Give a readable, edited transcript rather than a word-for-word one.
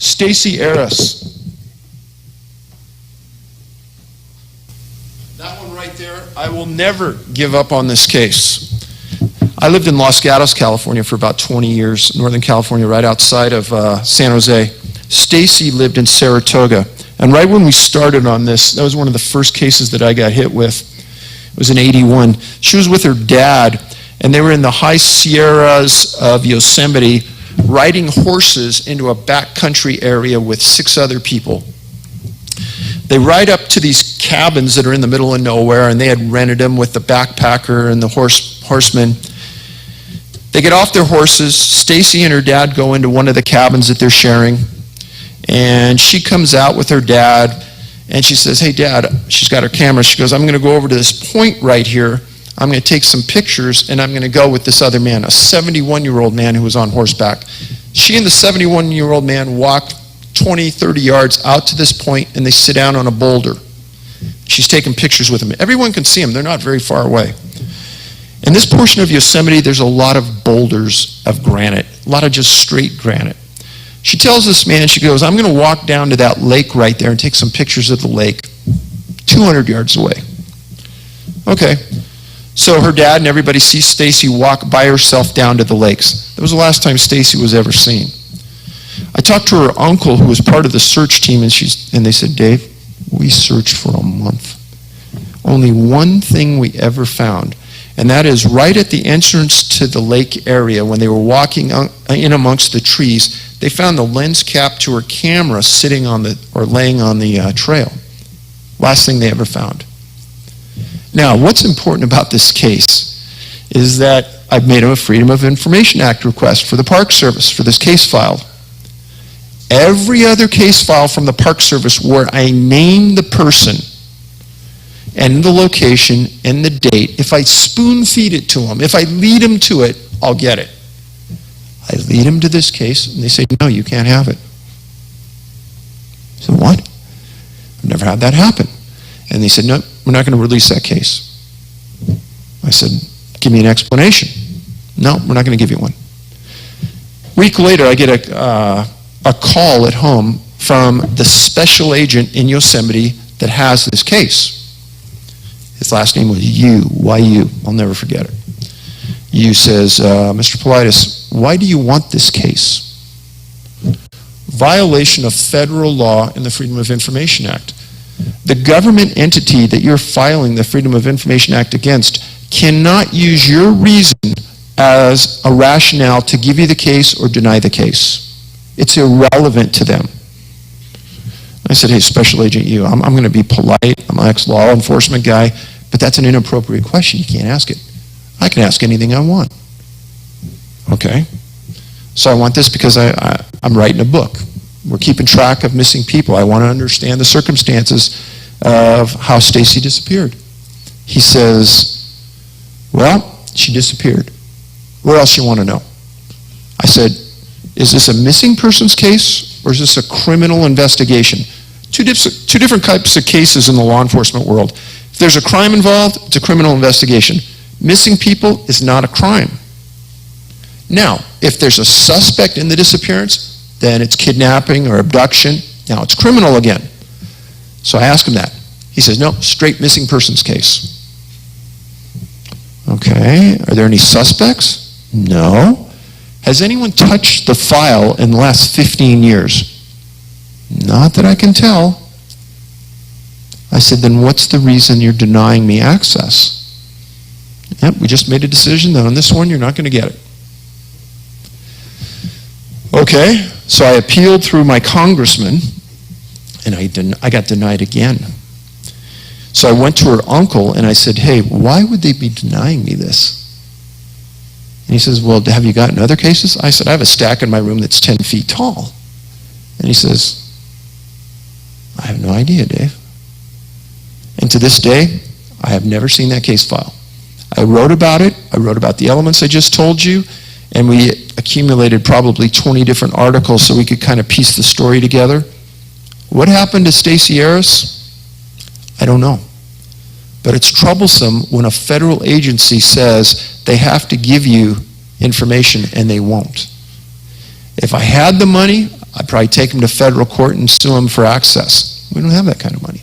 Stacy Arras. That one right there, I will never give up on this case. I lived in Los Gatos, California for about 20 years, Northern California, right outside of San Jose. Stacy lived in Saratoga. And right when we started on this, that was one of the first cases that I got hit with. It was in '81. She was with her dad, and they were in the high Sierras of Yosemite riding horses into a backcountry area with 6 other people. They ride up to these cabins that are in the middle of nowhere, and they had rented them with the backpacker and the horseman. They get off their horses. Stacy and her dad go into one of the cabins that they're sharing, and she comes out with her dad, and she says, "Hey, Dad," she's got her camera. She goes, "I'm going to go over to this point right here. I'm going to take some pictures, and I'm going to go with this other man," a 71-year-old man who was on horseback. She and the 71-year-old man walk 20, 30 yards out to this point, and they sit down on a boulder. She's taking pictures with him. Everyone can see them. They're not very far away. In this portion of Yosemite, there's a lot of boulders of granite, a lot of just straight granite. She tells this man, she goes, "I'm going to walk down to that lake right there and take some pictures of the lake 200 yards away." Okay. So her dad and everybody sees Stacy walk by herself down to the lakes. That was the last time Stacy was ever seen. I talked to her uncle, who was part of the search team, and they said, "Dave, we searched for a month. Only one thing we ever found, and that is right at the entrance to the lake area when they were walking in amongst the trees, they found the lens cap to her camera sitting on laying on the trail. Last thing they ever found." Now, what's important about this case is that I've made a Freedom of Information Act request for the Park Service for this case file. Every other case file from the Park Service where I name the person and the location and the date, if I spoon feed it to them, if I lead them to it, I'll get it. I lead them to this case, and they say, "No, you can't have it." I said, "What? I've never had that happen." And they said, "No, we're not going to release that case." I said, "Give me an explanation." "No, we're not going to give you one." A week later, I get a call at home from the special agent in Yosemite that has this case. His last name was Yu, Y-U. I'll never forget it. Yu says, "Mr. Politis, why do you want this case?" Violation of federal law and the Freedom of Information Act. The government entity that you're filing the Freedom of Information Act against cannot use your reason as a rationale to give you the case or deny the case. It's irrelevant to them. I said, "Hey, Special Agent Yu, I'm going to be polite. I'm an ex-law enforcement guy, but that's an inappropriate question. You can't ask it. I can ask anything I want." Okay. So I want this because I'm writing a book. We're keeping track of missing people. I want to understand the circumstances of how Stacy disappeared. He says, "Well, she disappeared. What else you want to know?" I said, "Is this a missing persons case or is this a criminal investigation?" Two different types of cases in the law enforcement world. If there's a crime involved, it's a criminal investigation. Missing people is not a crime. Now, if there's a suspect in the disappearance, then it's kidnapping or abduction. Now it's criminal again. So I asked him that. He says, "No, straight missing persons case." Okay, are there any suspects? No. Has anyone touched the file in the last 15 years? Not that I can tell. I said, "Then what's the reason you're denying me access?" "Yep, we just made a decision that on this one you're not going to get it." Okay, so I appealed through my congressman, and I got denied again. So I went to her uncle and I said, "Hey, why would they be denying me this?" And he says, "Well, have you gotten other cases?" I said, "I have a stack in my room that's 10 feet tall." And he says, "I have no idea, Dave." And to this day, I have never seen that case file. I wrote about it. I wrote about the elements I just told you, and we accumulated probably 20 different articles so we could kind of piece the story together. What happened to Stacy Arras? I don't know. But it's troublesome when a federal agency says they have to give you information and they won't. If I had the money, I'd probably take them to federal court and sue them for access. We don't have that kind of money.